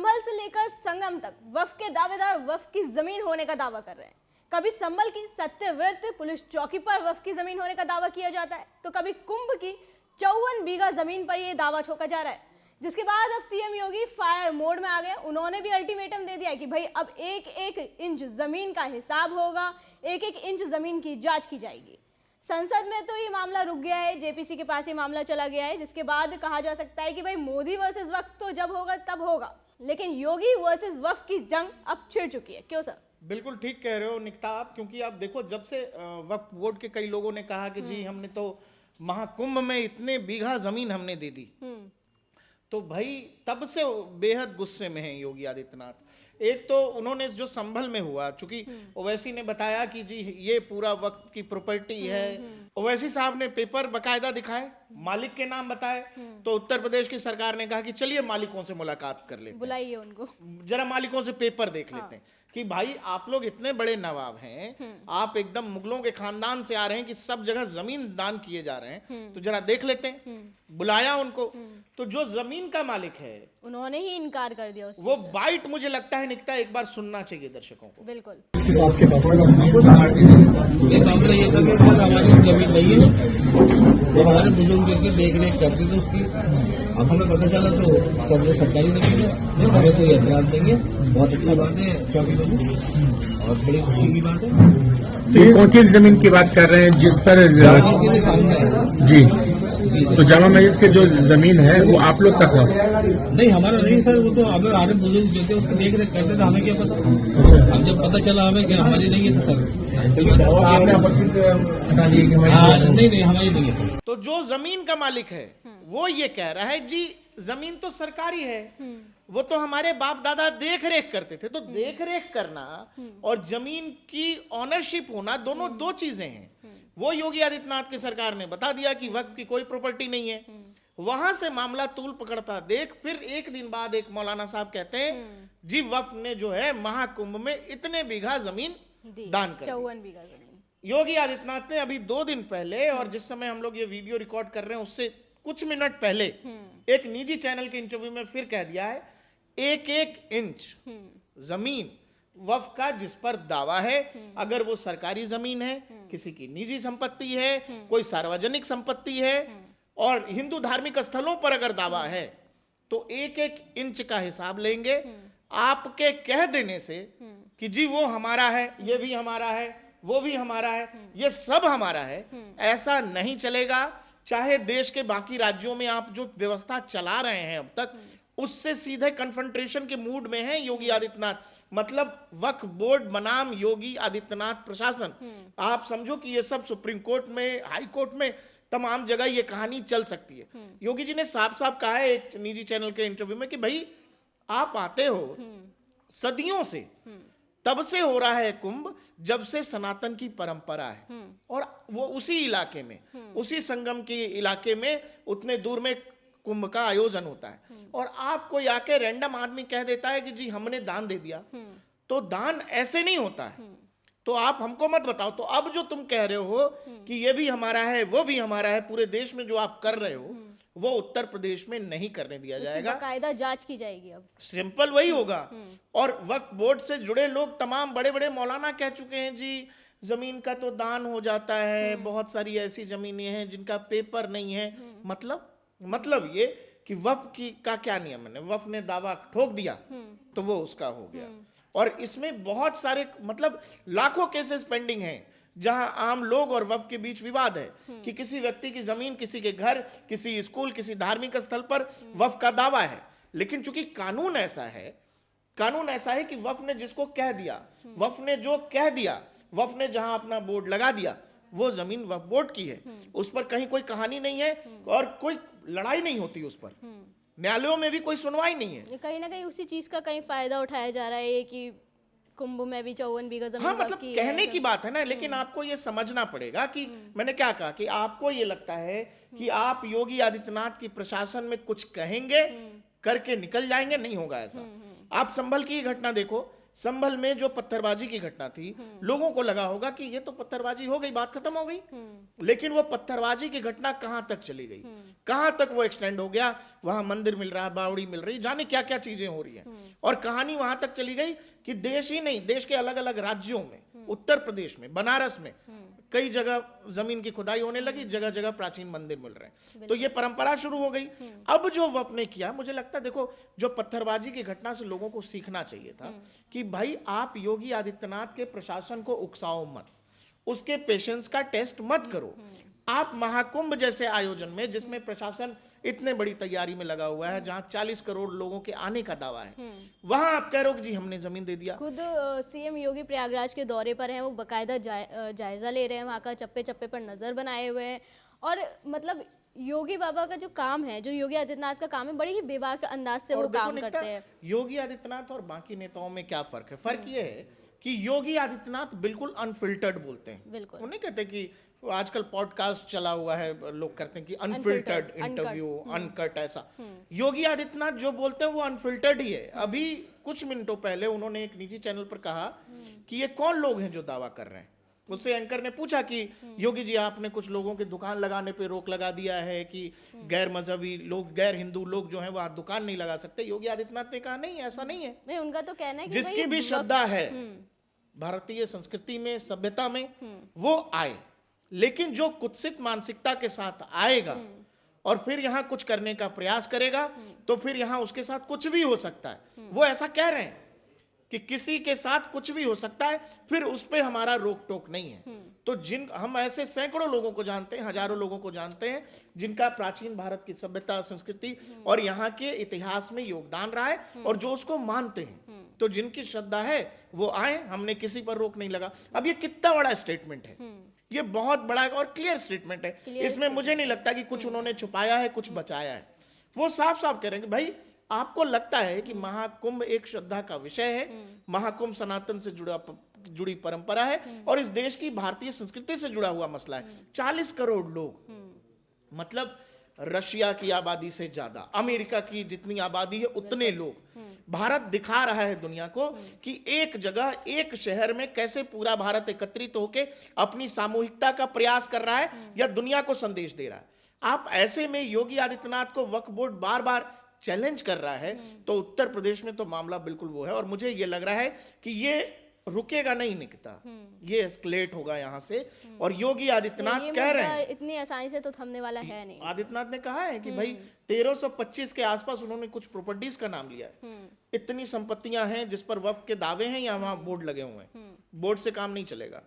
संभल से लेकर संगम तक वक्फ के दावेदार वक्फ की जमीन होने का दावा कर रहे हैं। कभी संभल की सत्यव्रत पुलिस चौकी पर वक्फ की जमीन होने का दावा किया जाता है, तो कभी कुंभ की 54 बीघा जमीन पर यह दावा ठोका जा रहा है। जिसके बाद अब सीएम योगी फायर मोड में आ गए। उन्होंने भी अल्टीमेटम दे दिया है कि भाई अब एक एक इंच जमीन का हिसाब होगा, एक एक इंच जमीन की जांच की जाएगी। संसद में तो ये मामला रुक गया है, जेपीसी के पास ये मामला चला गया है, जिसके बाद कहा जा सकता है कि भाई मोदी वर्सेस वक्फ तो जब होगा तब होगा, लेकिन योगी वर्सेस वक्फ की जंग अब छिड़ चुकी है। क्यों सर? बिल्कुल ठीक कह रहे हो निकिता आप, क्योंकि आप देखो जब से वक्फ बोर्ड के कई लोगों ने कहा कि जी हमने तो महाकुंभ में इतने बीघा जमीन हमने दे दी, तो भाई तब से बेहद गुस्से में हैं योगी आदित्यनाथ। एक तो उन्होंने जो संभल में हुआ, चूंकि ओवैसी ने बताया कि जी ये पूरा वक्फ की प्रॉपर्टी है, ओवैसी साहब ने पेपर बकायदा दिखाए, मालिक के नाम बताए, तो उत्तर प्रदेश की सरकार ने कहा कि चलिए मालिकों से मुलाकात कर लेते हैं, बुलाइए उनको, जरा मालिकों से पेपर देख लेते हैं कि भाई आप लोग इतने बड़े नवाब हैं, आप एकदम मुगलों के खानदान से आ रहे हैं कि सब जगह जमीन दान किए जा रहे हैं, तो जरा देख लेते हैं। बुलाया उनको, तो जो जमीन का मालिक है उन्होंने ही इनकार कर दिया उस वो बाइट, मुझे लगता है निकता एक बार सुनना चाहिए दर्शकों को। बिल्कुल। ये मामला ये था कि हमारी जमीन नहीं है, हमारे बुजुर्ग करके देखने करते थे उसकी, अब हमें पता चला तो सब लोग सरकारी जमीन है, हमें कोई एतराज नहीं है, बहुत अच्छी बात है चौकी में और बड़ी खुशी की बात है। तो ये कौन सी जमीन की बात कर रहे हैं जिस पर सामने है जी? तो जामा मस्जिद की जो जमीन है वो आप लोग का था? नहीं, हमारा नहीं सर, वो तो हमें हमारे बुजुर्ग जो थे उसकी देख रेख करते थे, हमें क्या पता। अब जब पता चला हमें कि हमारी नहीं है तो सर नहीं हमारी नहीं है। तो जो जमीन का मालिक है वो ये कह रहा है जी जमीन तो सरकारी है, वो तो हमारे बाप दादा देख रेख करते थे। तो देख रेख करना और जमीन की ऑनरशिप होना दोनों दो चीजें हैं। वो योगी आदित्यनाथ की सरकार ने बता दिया कि वक्फ की कोई प्रॉपर्टी नहीं है, वहां से मामला तूल पकड़ता देख फिर एक दिन बाद एक मौलाना साहब कहते हैं जी वक्फ ने जो है महाकुंभ में इतने बीघा जमीन दान कर 54 बीघा जमीन। योगी आदित्यनाथ ने अभी 2 दिन पहले, और जिस समय हम लोग ये वीडियो रिकॉर्ड कर रहे हैं उससे कुछ मिनट पहले, एक निजी चैनल के इंटरव्यू में फिर कह दिया है एक एक इंच जमीन वक्फ का जिस पर दावा है, अगर वो सरकारी जमीन है, किसी की निजी संपत्ति है, कोई सार्वजनिक संपत्ति है और हिंदू धार्मिक स्थलों पर अगर दावा है, तो एक एक इंच का हिसाब लेंगे। आपके कह देने से कि जी वो हमारा है, ये भी हमारा है, वो भी हमारा है, ये सब हमारा है, ऐसा नहीं चलेगा। चाहे देश के बाकी राज्यों में आप जो व्यवस्था चला रहे हैं अब तक, उससे सीधे कन्फ्रंटेशन के मूड में है योगी आदित्यनाथ। मतलब वक्फ बोर्ड बनाम योगी आदित्यनाथ प्रशासन, आप समझो कि ये सब सुप्रीम कोर्ट में, हाई कोर्ट में, तमाम जगह ये कहानी चल सकती है। योगी जी ने साफ साफ कहा है एक निजी चैनल के इंटरव्यू में कि भाई आप आते हो सदियों से, तब से हो रहा है कुंभ जब से सनातन की परंपरा है, और वो उसी इलाके में, उसी संगम के इलाके में उतने दूर में कुंभ का आयोजन होता है, और आप कोई आके रैंडम आदमी कह देता है कि जी हमने दान दे दिया, तो दान ऐसे नहीं होता है। तो आप हमको मत बताओ। तो अब जो तुम कह रहे हो कि ये भी हमारा है, वो भी हमारा है, पूरे देश में जो आप कर रहे हो वो उत्तर प्रदेश में नहीं करने दिया जाएगा, कायदा जांच की जाएगी। अब सिंपल वही होगा। और वक्फ बोर्ड से जुड़े लोग, तमाम बड़े बड़े मौलाना कह चुके हैं जी जमीन का तो दान हो जाता है, बहुत सारी ऐसी जमीनें हैं जिनका पेपर नहीं है। मतलब ये कि वक्फ की का क्या नियम है, वक्फ ने दावा ठोक दिया तो वो उसका हो गया। और इसमें बहुत सारे, मतलब लाखों केसेस पेंडिंग हैं जहां आम लोग और वक्फ के बीच विवाद है कि किसी व्यक्ति की जमीन, किसी के घर, किसी स्कूल, किसी धार्मिक स्थल पर वक्फ का दावा है। लेकिन चूंकि कानून ऐसा है कि वक्फ ने जिसको कह दिया, वक्फ ने जो कह दिया, वक्फ ने जहां अपना बोर्ड लगा दिया, वो जमीन वक्फ बोर्ड की है, उस पर कहीं कोई कहानी नहीं है और कोई लड़ाई नहीं होती उस पर, न्यायालयों में भी कोई सुनवाई नहीं है। कहीं ना कहीं उसी चीज का कहीं फायदा उठाया जा रहा है कि कुंभ में भी 54 बीघा जमीन। हाँ, मतलब कहने की बात है ना, लेकिन आपको ये समझना पड़ेगा कि मैंने क्या कहा कि आपको ये लगता है कि आप योगी आदित्यनाथ की प्रशासन में कुछ कहेंगे, करके निकल जाएंगे, नहीं होगा ऐसा। आप संभल की घटना देखो, संभल में जो पत्थरबाजी की घटना थी, लोगों को लगा होगा कि ये तो पत्थरबाजी हो गई, बात खत्म हो गई। लेकिन वो पत्थरबाजी की घटना कहां तक चली गई, कहां तक वो एक्सटेंड हो गया। वहां मंदिर मिल रहा है, बावड़ी मिल रही, जाने क्या क्या चीजें हो रही हैं। और कहानी वहां तक चली गई कि देश ही नहीं, देश के अलग अलग राज्यों में, उत्तर प्रदेश में, बनारस में कई जगह जमीन की खुदाई होने लगी, जगह जगह प्राचीन मंदिर मिल रहे हैं। तो ये परंपरा शुरू हो गई। अब जो वफ ने किया, मुझे लगता है देखो, जो पत्थरबाजी की घटना से लोगों को सीखना चाहिए था कि भाई आप योगी आदित्यनाथ के प्रशासन को उकसाओ मत, उसके पेशेंस का टेस्ट मत करो। आप महाकुंभ जैसे आयोजन में, जिसमें प्रशासन इतने बड़ी तैयारी में लगा हुआ है, जहां 40 करोड़ लोगों के आने का दावा है, वहां आप कह रहे हो कि जी हमने जमीन दे दिया। खुद सीएम योगी प्रयागराज के दौरे पर हैं, वो बकायदा जायजा ले रहे हैं, वहाँ का चप्पे चप्पे पर नजर बनाए हुए हैं। और मतलब योगी बाबा का जो काम है, जो योगी आदित्यनाथ का काम है, बड़ी ही बेबाक अंदाज से वो काम करते हैं। योगी आदित्यनाथ और बाकी नेताओं में क्या फर्क है? फर्क ये है कि योगी आदित्यनाथ बिल्कुल अनफिल्टर्ड बोलते हैं। बिल्कुल। वो नहीं कहते कि आजकल पॉडकास्ट चला हुआ है, लोग करते हैं कि अनफिल्टर्ड इंटरव्यू, अनकट, ऐसा। योगी आदित्यनाथ जो बोलते हैं वो अनफिल्टर्ड ही है। अभी कुछ मिनटों पहले उन्होंने एक निजी चैनल पर कहा कि ये कौन लोग हैं जो दावा कर रहे हैं। उससे एंकर ने पूछा कि योगी जी आपने कुछ लोगों की दुकान लगाने पे रोक लगा दिया है कि गैर मजहबी लोग, गैर हिंदू लोग जो हैं वो दुकान नहीं लगा सकते। योगी आदित्यनाथ ने कहा नहीं, ऐसा नहीं है। मैं उनका तो कहना है कि जिसकी भी श्रद्धा है भारतीय संस्कृति में, सभ्यता में, वो आए। लेकिन जो कुत्सित मानसिकता के साथ आएगा और फिर यहाँ कुछ करने का प्रयास करेगा, तो फिर यहाँ उसके साथ कुछ भी हो सकता है। वो ऐसा कह रहे हैं कि किसी के साथ कुछ भी हो सकता है, फिर उस पे हमारा रोक टोक नहीं है। तो हम ऐसे सैकड़ों लोगों को जानते हैं, हजारों लोगों को जानते हैं, जिनका प्राचीन भारत की सभ्यता, संस्कृति और यहाँ के इतिहास में योगदान रहा है और जो उसको मानते हैं। तो जिनकी श्रद्धा है वो आए, हमने किसी पर रोक नहीं लगा। अब ये कितना बड़ा स्टेटमेंट है, ये बहुत बड़ा और क्लियर स्टेटमेंट है। इसमें मुझे नहीं लगता कि कुछ उन्होंने छुपाया है, कुछ बचाया है। वो साफ साफ कह रहे हैं कि भाई आपको लगता है कि महाकुंभ एक श्रद्धा का विषय है, महाकुंभ सनातन से जुड़ी परंपरा है और इस देश की भारतीय संस्कृति से जुड़ा हुआ मसला है। 40 करोड़ लोग, मतलब रशिया की आबादी से ज्यादा, अमेरिका की जितनी आबादी है उतने लोग। भारत दिखा रहा है दुनिया को कि एक जगह, एक शहर में कैसे पूरा भारत एकत्रित होकर अपनी सामूहिकता का प्रयास कर रहा है या दुनिया को संदेश दे रहा है। आप ऐसे में योगी आदित्यनाथ को वक्फ बोर्ड बार बार चैलेंज कर रहा है, तो उत्तर प्रदेश में तो मामला बिल्कुल वो है। और मुझे ये लग रहा है कि ये रुकेगा नहीं, निकता, ये एस्केलेट होगा यहाँ से। और योगी आदित्यनाथ कह रहे हैं इतनी आसानी से तो थमने वाला है नहीं। आदित्यनाथ ने कहा है कि भाई 1325 के आसपास उन्होंने कुछ प्रॉपर्टीज का नाम लिया है। इतनी संपत्तियां हैं जिस पर वक्फ के दावे हैं या वहां बोर्ड लगे हुए हैं। बोर्ड से काम नहीं चलेगा।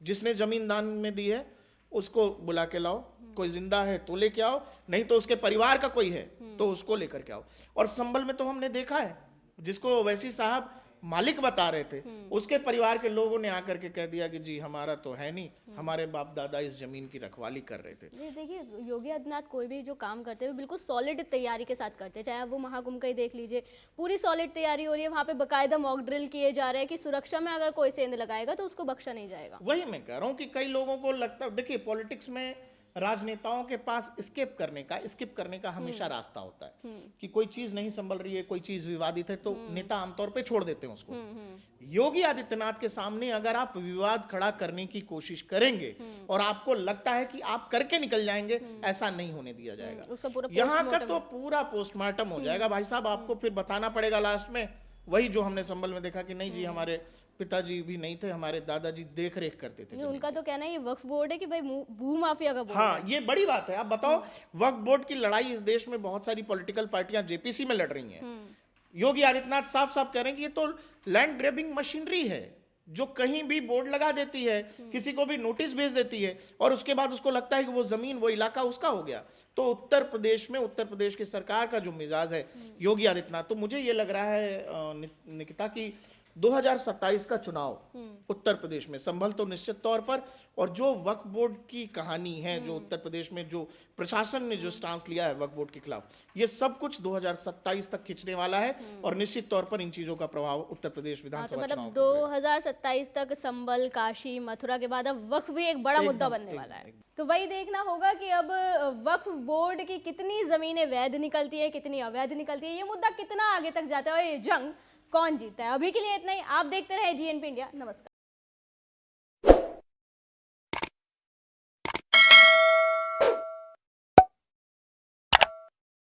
जिसने जमीन दान में दी है उसको बुला के लाओ, कोई जिंदा है तो लेके आओ, नहीं तो उसके परिवार का कोई है तो उसको लेकर के आओ। और संभल में तो हमने देखा है, जिसको वैसी साहब मालिक बता रहे थे, उसके परिवार के लोगों ने आकर के कह दिया कि जी हमारा तो है नहीं, हमारे बाप दादा इस जमीन की रखवाली कर रहे थे। ये देखिए, योगी आदित्यनाथ कोई भी जो काम करते हैं बिल्कुल सॉलिड तैयारी के साथ करते हैं। चाहे वो महाकुंभ का ही देख लीजिए, पूरी सॉलिड तैयारी हो रही है। वहाँ पे बकायदा मॉक ड्रिल किए जा रहे हैं कि सुरक्षा में अगर कोई सेंध लगाएगा तो उसको बख्शा नहीं जाएगा। वही मैं कह रहा हूँ कि कई लोगों को लगता है, देखिए पॉलिटिक्स में राजनेताओं के पास स्किप करने का हमेशा रास्ता होता है कि कोई चीज नहीं संभल रही है, कोई चीज विवादित है, तो नेता आमतौर पे छोड़ देते हैं उसको। योगी आदित्यनाथ के सामने अगर आप विवाद खड़ा करने की कोशिश करेंगे और आपको लगता है कि आप करके निकल जाएंगे, ऐसा नहीं होने दिया जाएगा। यहाँ का तो पूरा पोस्टमार्टम हो जाएगा भाई साहब। आपको फिर बताना पड़ेगा लास्ट में वही जो हमने संभल में देखा कि नहीं जी हमारे पिताजी भी नहीं थे, हमारे दादाजी देख रेख करते थे। उनका तो कहना है ये वक्फ बोर्ड है कि भाई भू माफिया का बोर्ड। हाँ, ये बड़ी बात है। आप बताओ, वक्फ बोर्ड की लड़ाई इस देश में बहुत सारी पॉलिटिकल पार्टियां जेपीसी में लड़ रही हैं। योगी आदित्यनाथ साफ साफ कह रहे हैं कि ये तो लैंड ग्रैबिंग मशीनरी है, जो कहीं भी बोर्ड लगा देती है, किसी को भी नोटिस भेज देती है और उसके बाद उसको लगता है कि वो जमीन, वो इलाका उसका हो गया। तो उत्तर प्रदेश में, उत्तर प्रदेश की सरकार का जो मिजाज है योगी आदित्यनाथ, तो मुझे ये लग रहा है निकिता की 2027 का चुनाव उत्तर प्रदेश में, संभल तो निश्चित तौर पर, और जो वक्फ बोर्ड की कहानी है, जो उत्तर प्रदेश में जो प्रशासन ने जो स्टांस लिया है वक्फ बोर्ड के खिलाफ, ये सब कुछ 2027 तक खिंचने वाला है और निश्चित तौर पर इन चीजों का प्रभाव उत्तर प्रदेश विधानसभा चुनाव मतलब 2027 तक संभल, काशी, मथुरा के बाद अब वक्फ भी एक बड़ा मुद्दा बनने वाला है। तो वही देखना होगा कि अब वक्फ बोर्ड की कितनी जमीनें वैध निकलती है, कितनी अवैध निकलती है, ये मुद्दा कितना आगे तक जाता है और ये जंग कौन जीतता है। अभी के लिए इतना ही। आप देखते रहे GNP इंडिया। नमस्कार।